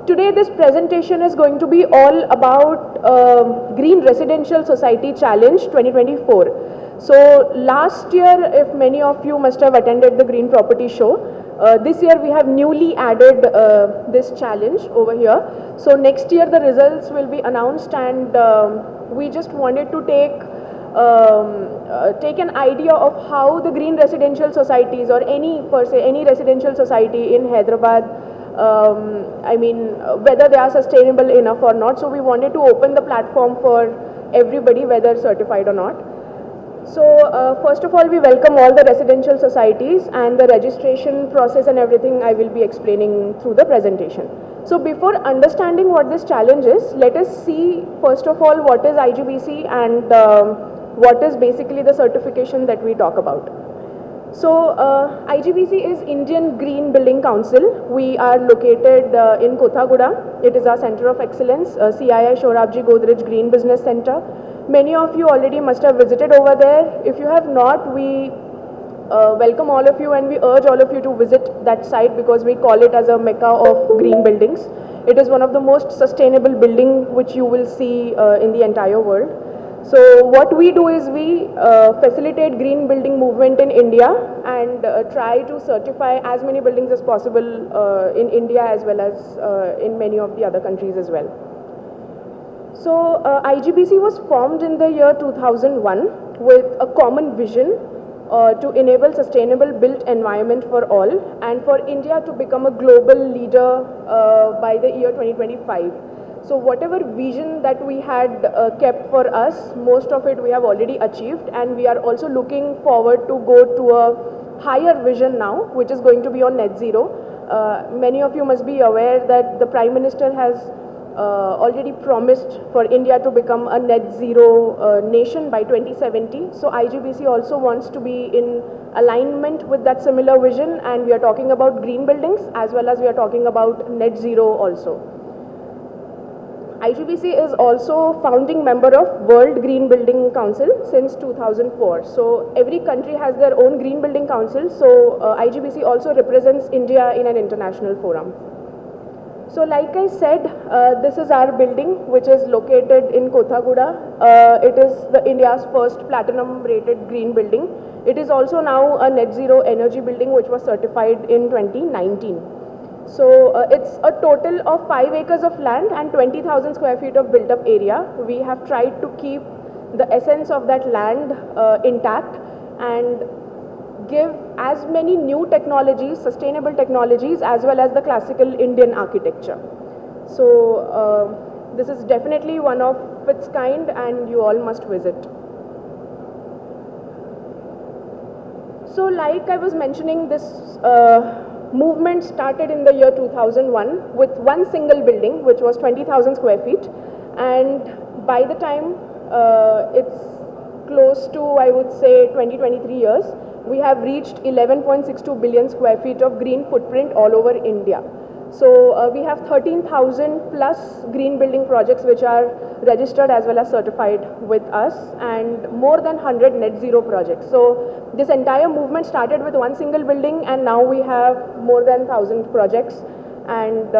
Today this presentation is going to be all about Green Residential Society Challenge 2024. So last year, if many of you must have attended the Green Property Show, this year we have newly added this challenge over here. So next year the results will be announced, and we just wanted to take an idea of how the green residential societies, or any residential society in Hyderabad, whether they are sustainable enough or not. So we wanted to open the platform for everybody, whether certified or not. So first of all, we welcome all the residential societies, and the registration process and everything I will be explaining through the presentation. So before understanding what this challenge is, let us see first of all what is IGBC and what is basically the certification that we talk about. So IGBC is Indian Green Building Council. We are located in Kothaguda. It is our center of excellence, CII Shorabji Godrej Green Business Center. Many of you already must have visited over there. If you have not, we welcome all of you, and we urge all of you to visit that site, because we call it as a mecca of green buildings. It is one of the most sustainable building which you will see in the entire world. So what we do is we facilitate green building movement in India, and try to certify as many buildings as possible in India as well as in many of the other countries as well. So IGBC was formed in the year 2001 with a common vision to enable sustainable built environment for all, and for India to become a global leader by the year 2025. So whatever vision that we had kept for us, most of it we have already achieved, and we are also looking forward to go to a higher vision now, which is going to be on net zero. Many of you must be aware that the Prime Minister has already promised for India to become a net zero nation by 2070. So IGBC also wants to be in alignment with that similar vision, and we are talking about green buildings as well as we are talking about net zero also. IGBC is also founding member of World Green Building Council since 2004. So every country has their own Green Building Council. So IGBC also represents India in an international forum. So like I said, this is our building, which is located in Kothaguda. It is India's first platinum rated green building. It is also now a net zero energy building, which was certified in 2019. So it's a total of 5 acres of land and 20,000 square feet of built up area. We have tried to keep the essence of that land intact and give as many new technologies, sustainable technologies, as well as the classical Indian architecture. So this is definitely one of its kind, and you all must visit. So like I was mentioning, this movement started in the year 2001 with one single building, which was 20,000 square feet, and by the time it's close to, I would say, 23 years, we have reached 11.62 billion square feet of green footprint all over India. So we have 13,000 plus green building projects which are registered as well as certified with us, and more than 100 net zero projects. So this entire movement started with one single building, and now we have more than 1,000 projects. And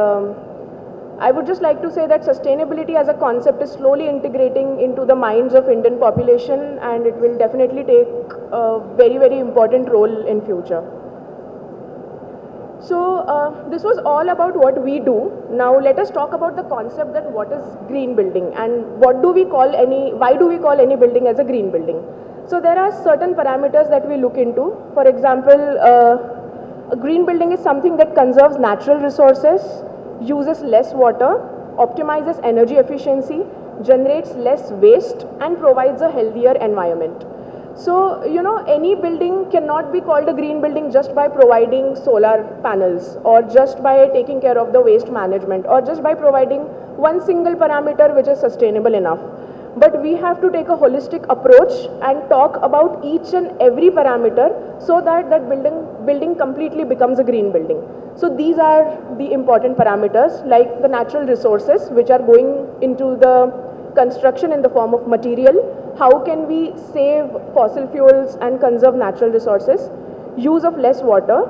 I would just like to say that sustainability as a concept is slowly integrating into the minds of Indian population, and it will definitely take a very, very important role in future. So this was all about what we do. Now let us talk about the concept that what is green building, and why do we call any building as a green building. So there are certain parameters that we look into. For example, a green building is something that conserves natural resources, uses less water, optimizes energy efficiency, generates less waste, and provides a healthier environment. So, any building cannot be called a green building just by providing solar panels, or just by taking care of the waste management, or just by providing one single parameter which is sustainable enough. But we have to take a holistic approach and talk about each and every parameter, so that that building completely becomes a green building. So these are the important parameters, like the natural resources which are going into the construction in the form of material. How can we save fossil fuels and conserve natural resources? Use of less water.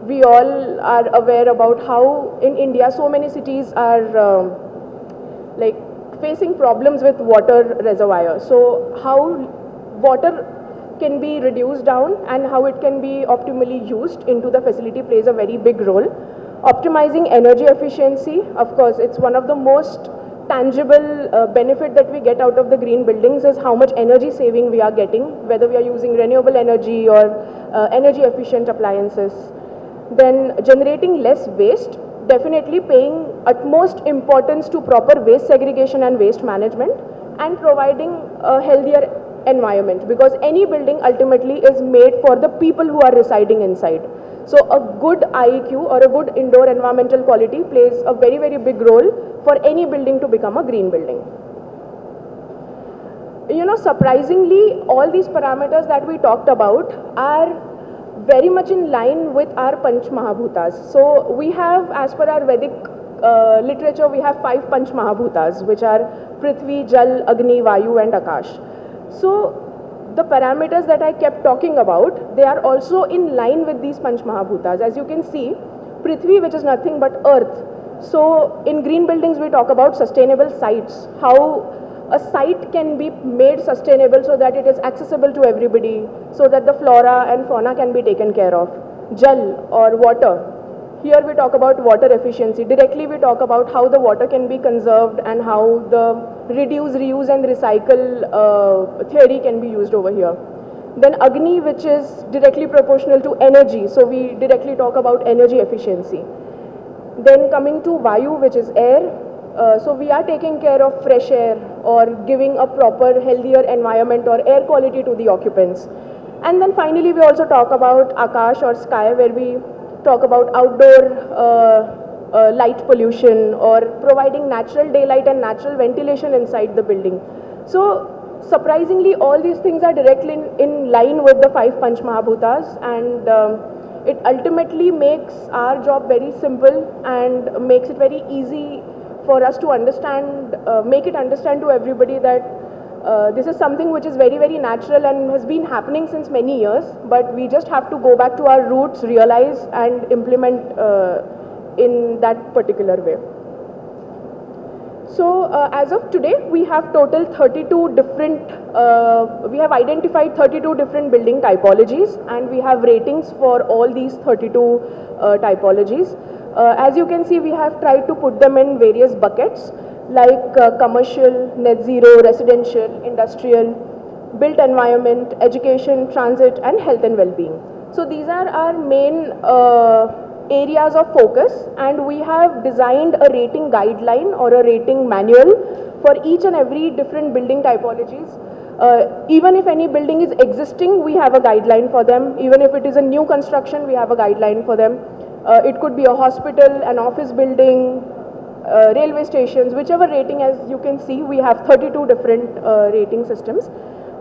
we all are aware about how in India so many cities are like facing problems with water reservoirs. So how water can be reduced down and how it can be optimally used into the facility plays a very big role. Optimizing energy efficiency, of course, it's one of the most tangible benefit that we get out of the green buildings is how much energy saving we are getting, whether we are using renewable energy or energy efficient appliances. Then generating less waste, definitely paying utmost importance to proper waste segregation and waste management, and providing a healthier environment, because any building ultimately is made for the people who are residing inside. So a good IEQ or a good indoor environmental quality plays a very, very big role for any building to become a green building. You know, surprisingly, all these parameters that we talked about are very much in line with our Panch Mahabhutas. So we have, as per our Vedic literature, we have 5 Panch Mahabhutas, which are Prithvi, Jal, Agni, Vayu and Akash. So the parameters that I kept talking about, they are also in line with these Panch Mahabhutas. As you can see, Prithvi, which is nothing but earth. So in green buildings, we talk about sustainable sites, how a site can be made sustainable so that it is accessible to everybody, so that the flora and fauna can be taken care of. Jal or water. Here we talk about water efficiency. Directly we talk about how the water can be conserved and how the reduce, reuse and recycle theory can be used over here. Then Agni, which is directly proportional to energy. So we directly talk about energy efficiency. Then coming to Vayu, which is air. So we are taking care of fresh air or giving a proper healthier environment or air quality to the occupants. And then finally we also talk about Akash or sky, where we talk about outdoor light pollution or providing natural daylight and natural ventilation inside the building. So surprisingly, all these things are directly in line with the 5 Panch Mahabhutas, and it ultimately makes our job very simple and makes it very easy for us to understand, make it understand to everybody that this is something which is very, very natural and has been happening since many years, but we just have to go back to our roots, realize and implement in that particular way. So as of today, we have total 32 different, we have identified 32 different building typologies, and we have ratings for all these 32 typologies. As you can see, we have tried to put them in various buckets like commercial, net zero, residential, industrial, built environment, education, transit and health and well-being. So these are our main areas of focus, and we have designed a rating guideline or a rating manual for each and every different building typologies. Even if any building is existing, we have a guideline for them. Even if it is a new construction, we have a guideline for them. It could be a hospital, an office building, railway stations, whichever rating. As you can see, we have 32 different rating systems.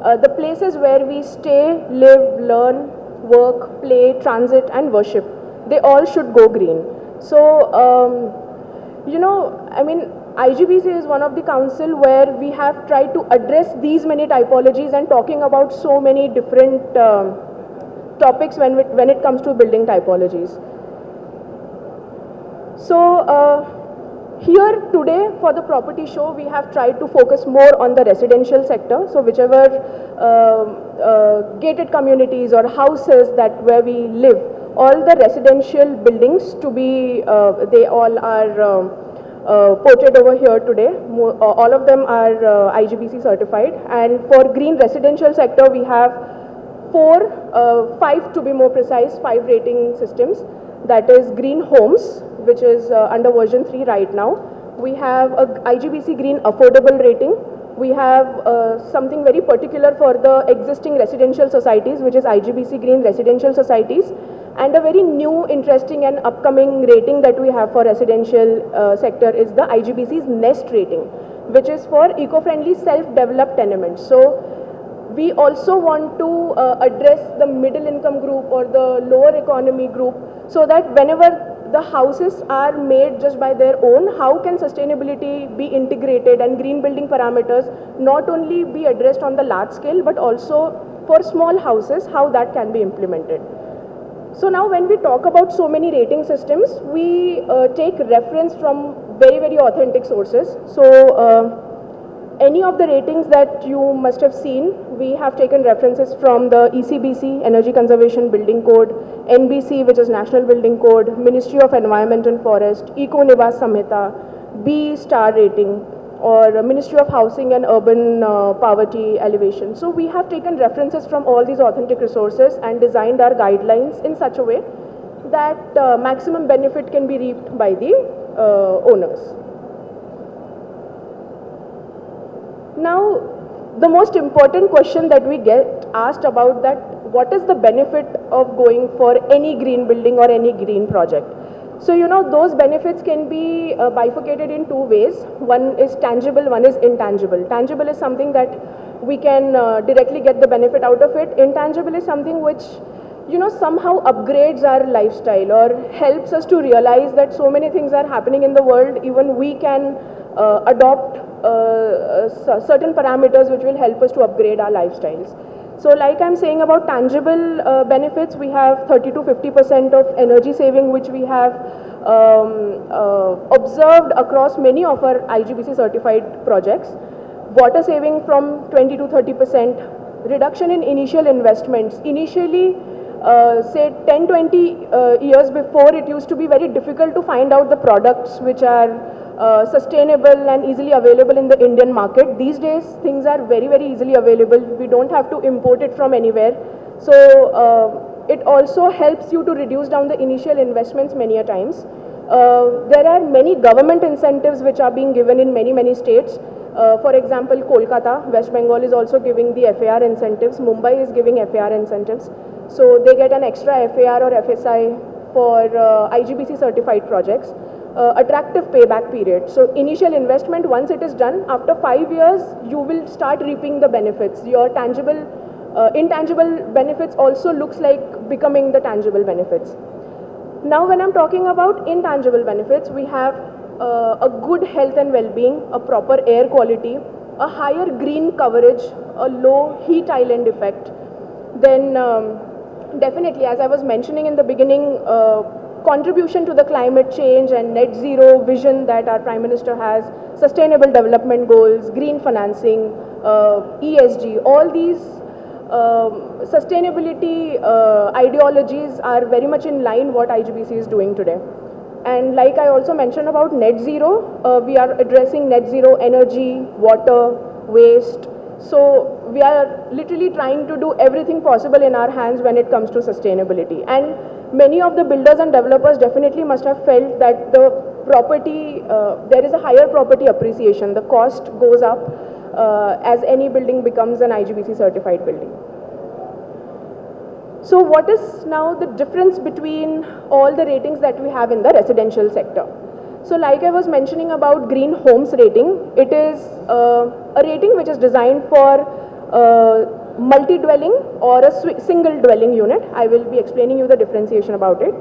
The places where we stay, live, learn, work, play, transit and worship, they all should go green. So, you know, I mean, IGBC is one of the council where we have tried to address these many typologies and talking about so many different topics when it comes to building typologies. So, here today for the property show, we have tried to focus more on the residential sector. So whichever gated communities or houses that where we live, all the residential buildings to be, they all are portrayed over here today. All of them are IGBC certified. And for green residential sector, we have 5 to be more precise, 5 rating systems. That is green homes, which is under version 3 right now. We have a IGBC green affordable rating. We have something very particular for the existing residential societies, which is IGBC green residential societies, and a very new, interesting and upcoming rating that we have for residential sector is the IGBC's nest rating, which is for eco-friendly self-developed tenements. So we also want to address the middle income group or the lower economy group, so that whenever the houses are made just by their own, how can sustainability be integrated and green building parameters not only be addressed on the large scale but also for small houses, how that can be implemented. So now when we talk about so many rating systems, we take reference from very, very authentic sources. So any of the ratings that you must have seen, we have taken references from the ECBC, Energy Conservation Building Code, NBC, which is National Building Code, Ministry of Environment and Forest, Eco Nivas Samhita, B star rating, or Ministry of Housing and Urban Poverty Elevation. So we have taken references from all these authentic resources and designed our guidelines in such a way that maximum benefit can be reaped by the owners. Now, the most important question that we get asked about that, what is the benefit of going for any green building or any green project? So, you know, those benefits can be bifurcated in two ways. One is tangible, one is intangible. Tangible is something that we can directly get the benefit out of it. Intangible is something which, you know, somehow upgrades our lifestyle or helps us to realize that so many things are happening in the world, even we can adopt certain parameters which will help us to upgrade our lifestyles. So like I'm saying about tangible benefits, we have 30 to 50% of energy saving which we have observed across many of our IGBC certified projects. Water saving from 20 to 30%, reduction in initial investments. Initially, say 10-20 years before, it used to be very difficult to find out the products which are sustainable and easily available in the Indian market. These days, things are very, very easily available. We don't have to import it from anywhere. So it also helps you to reduce down the initial investments many a times. There are many government incentives which are being given in many, many states. For example, Kolkata, West Bengal is also giving the FAR incentives. Mumbai is giving FAR incentives. So they get an extra FAR or FSI for IGBC certified projects. Attractive payback period. So initial investment, once it is done, after 5 years, you will start reaping the benefits. Your tangible, intangible benefits also looks like becoming the tangible benefits. Now when I'm talking about intangible benefits, we have a good health and well-being, a proper air quality, a higher green coverage, a low heat island effect. Then definitely, as I was mentioning in the beginning, contribution to the climate change and net zero vision that our Prime Minister has, sustainable development goals, green financing, ESG, all these sustainability ideologies are very much in line what IGBC is doing today. And like I also mentioned about net zero, we are addressing net zero energy, water, waste. So we are literally trying to do everything possible in our hands when it comes to sustainability. And many of the builders and developers definitely must have felt that the property, there is a higher property appreciation. The cost goes up as any building becomes an IGBC certified building. So what is now the difference between all the ratings that we have in the residential sector? So like I was mentioning about green homes rating, it is a rating which is designed for multi-dwelling or a single dwelling unit. I will be explaining you the differentiation about it.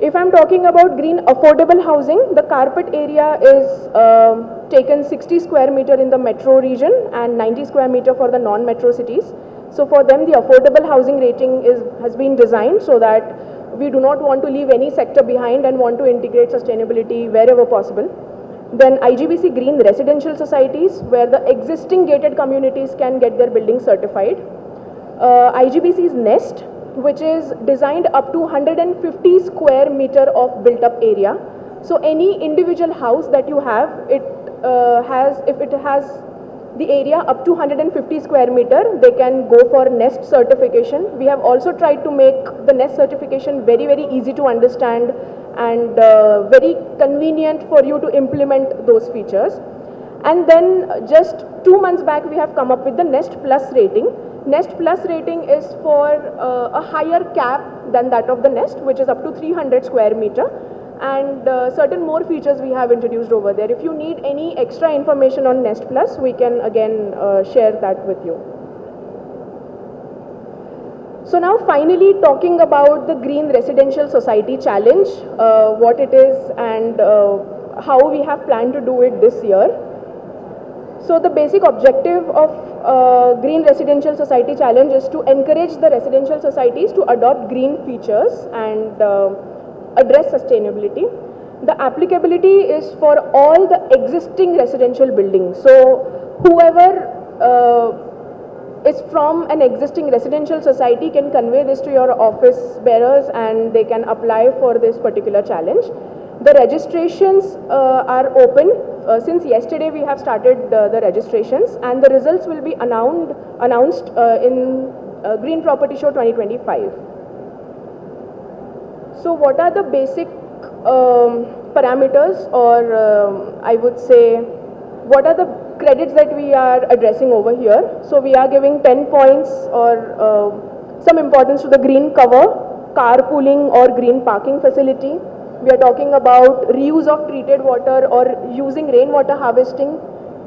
If I'm talking about green affordable housing, the carpet area is taken 60 square meter in the metro region and 90 square meter for the non-metro cities. So for them, the affordable housing rating has been designed so that we do not want to leave any sector behind and want to integrate sustainability wherever possible. Then IGBC Green Residential Societies, where the existing gated communities can get their buildings certified. IGBC's Nest, which is designed up to 150 square meter of built-up area. So any individual house that you have, if it has the area up to 150 square meter, they can go for Nest certification. We have also tried to make the Nest certification very, very easy to understand and very convenient for you to implement those features. And then just 2 months back, we have come up with the Nest Plus rating. Nest Plus rating is for a higher cap than that of the Nest, which is up to 300 square meter. And certain more features we have introduced over there. If you need any extra information on Nest Plus, we can again share that with you. So now finally talking about the Green Residential Society Challenge, what it is and how we have planned to do it this year. So the basic objective of Green Residential Society Challenge is to encourage the residential societies to adopt green features and address sustainability. The applicability is for all the existing residential buildings. So whoever is from an existing residential society can convey this to your office bearers and they can apply for this particular challenge. The registrations are open. Since yesterday we have started the registrations, and the results will be announced in Green Property Show 2025. So what are the basic parameters, or I would say what are the credits that we are addressing over here? So we are giving 10 points or some importance to the green cover, carpooling or green parking facility. We are talking about reuse of treated water or using rainwater harvesting,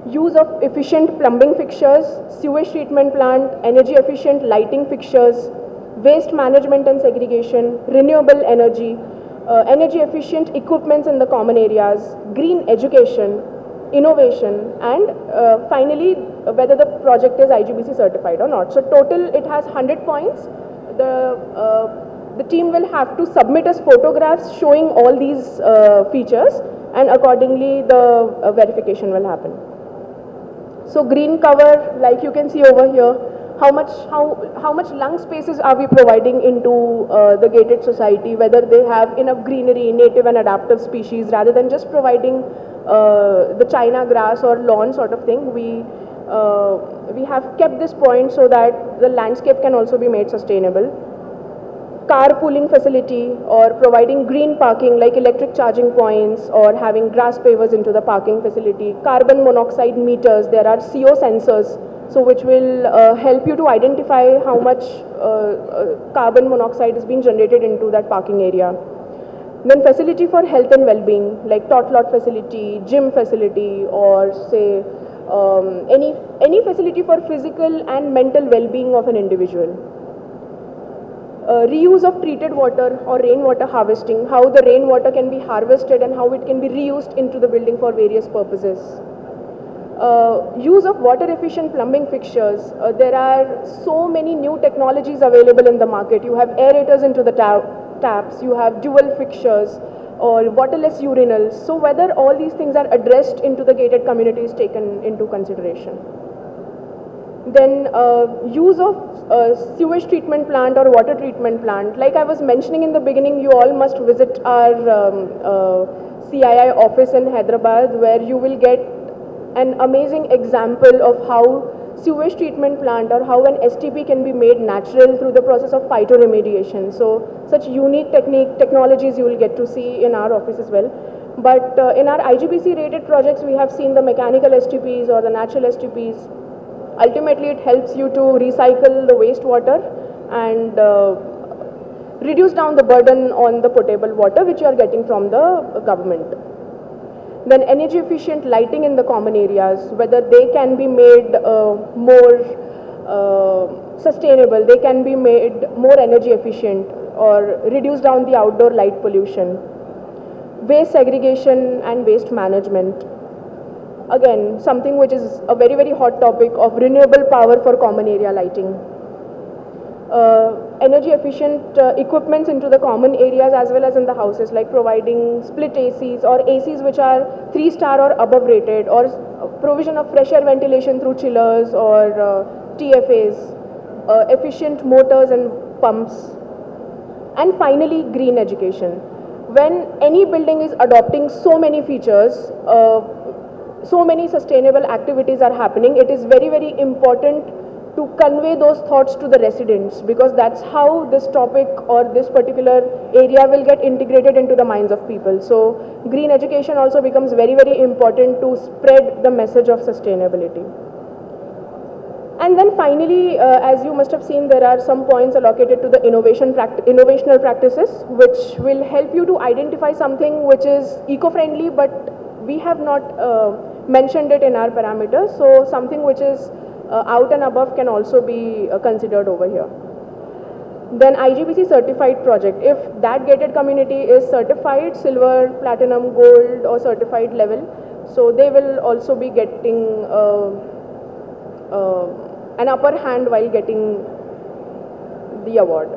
use of efficient plumbing fixtures, sewage treatment plant, energy efficient lighting fixtures, waste management and segregation, renewable energy, energy efficient equipments in the common areas, green education, innovation, and finally whether the project is IGBC certified or not. So total it has 100 points. The team will have to submit us photographs showing all these features, and accordingly the verification will happen. So green cover, like you can see over here, how much lung spaces are we providing into the gated society, whether they have enough greenery, native and adaptive species, rather than just providing the China grass or lawn sort of thing. We have kept this point so that the landscape can also be made sustainable. Carpooling facility or providing green parking like electric charging points or having grass pavers into the parking facility. Carbon monoxide meters, there are CO sensors, so which will help you to identify how much carbon monoxide is being generated into that parking area. Then facility for health and well-being like tot lot facility, gym facility, or say any facility for physical and mental well-being of an individual. Reuse of treated water or rainwater harvesting, how the rainwater can be harvested and how it can be reused into the building for various purposes. Use of water efficient plumbing fixtures. There are so many new technologies available in the market. You have aerators into the taps, you have dual fixtures or waterless urinals. So whether all these things are addressed into the gated community is taken into consideration. Then use of sewage treatment plant or water treatment plant. Like I was mentioning in the beginning, you all must visit our CII office in Hyderabad, where you will get an amazing example of how sewage treatment plant or how an STP can be made natural through the process of phytoremediation. So such unique technologies you will get to see in our office as well. But in our IGBC rated projects, we have seen the mechanical STPs or the natural STPs. Ultimately, it helps you to recycle the wastewater and reduce down the burden on the potable water which you are getting from the government. Then energy efficient lighting in the common areas, whether they can be made more sustainable, they can be made more energy efficient or reduce down the outdoor light pollution. Waste segregation and waste management. Again, something which is a very, very hot topic of renewable power for common area lighting. Energy efficient equipments into the common areas as well as in the houses, like providing split ACs or ACs which are 3-star or above rated, or provision of fresh air ventilation through chillers or TFAs, efficient motors and pumps. And finally, green education. When any building is adopting so many features, so many sustainable activities are happening, it is very, very important to convey those thoughts to the residents, because that's how this topic or this particular area will get integrated into the minds of people. So green education also becomes very, very important to spread the message of sustainability. And then finally, as you must have seen, there are some points allocated to the innovational practices, which will help you to identify something which is eco-friendly, but we have not mentioned it in our parameters. So something which is out and above can also be considered over here. Then IGBC certified project. If that gated community is certified silver, platinum, gold or certified level, so they will also be getting an upper hand while getting the award.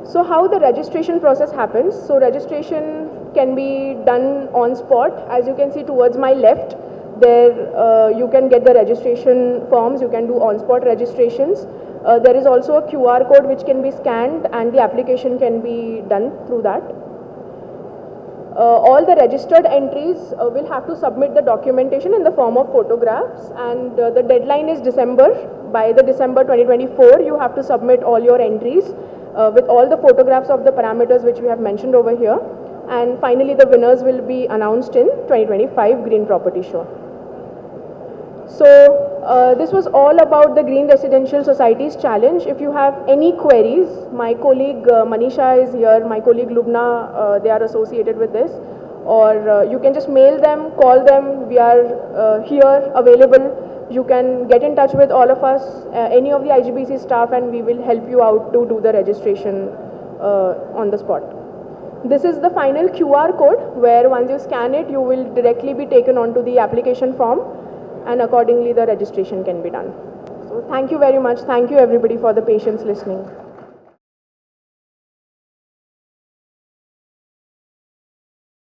So how the registration process happens? So registration can be done on spot. As you can see towards my left, there you can get the registration forms, you can do on-spot registrations. There is also a QR code which can be scanned and the application can be done through that. All the registered entries will have to submit the documentation in the form of photographs, and the deadline is December. By the December 2024, you have to submit all your entries with all the photographs of the parameters which we have mentioned over here. And finally, the winners will be announced in 2025 Green Property Show. So this was all about the Green Residential Societies Challenge. If you have any queries, my colleague Manisha is here, my colleague Lubna, they are associated with this. Or you can just mail them, call them, we are here available. You can get in touch with all of us, any of the IGBC staff, and we will help you out to do the registration on the spot. This is the final QR code where once you scan it, you will directly be taken onto the application form, and accordingly the registration can be done. So thank you very much. Thank you everybody for the patience listening.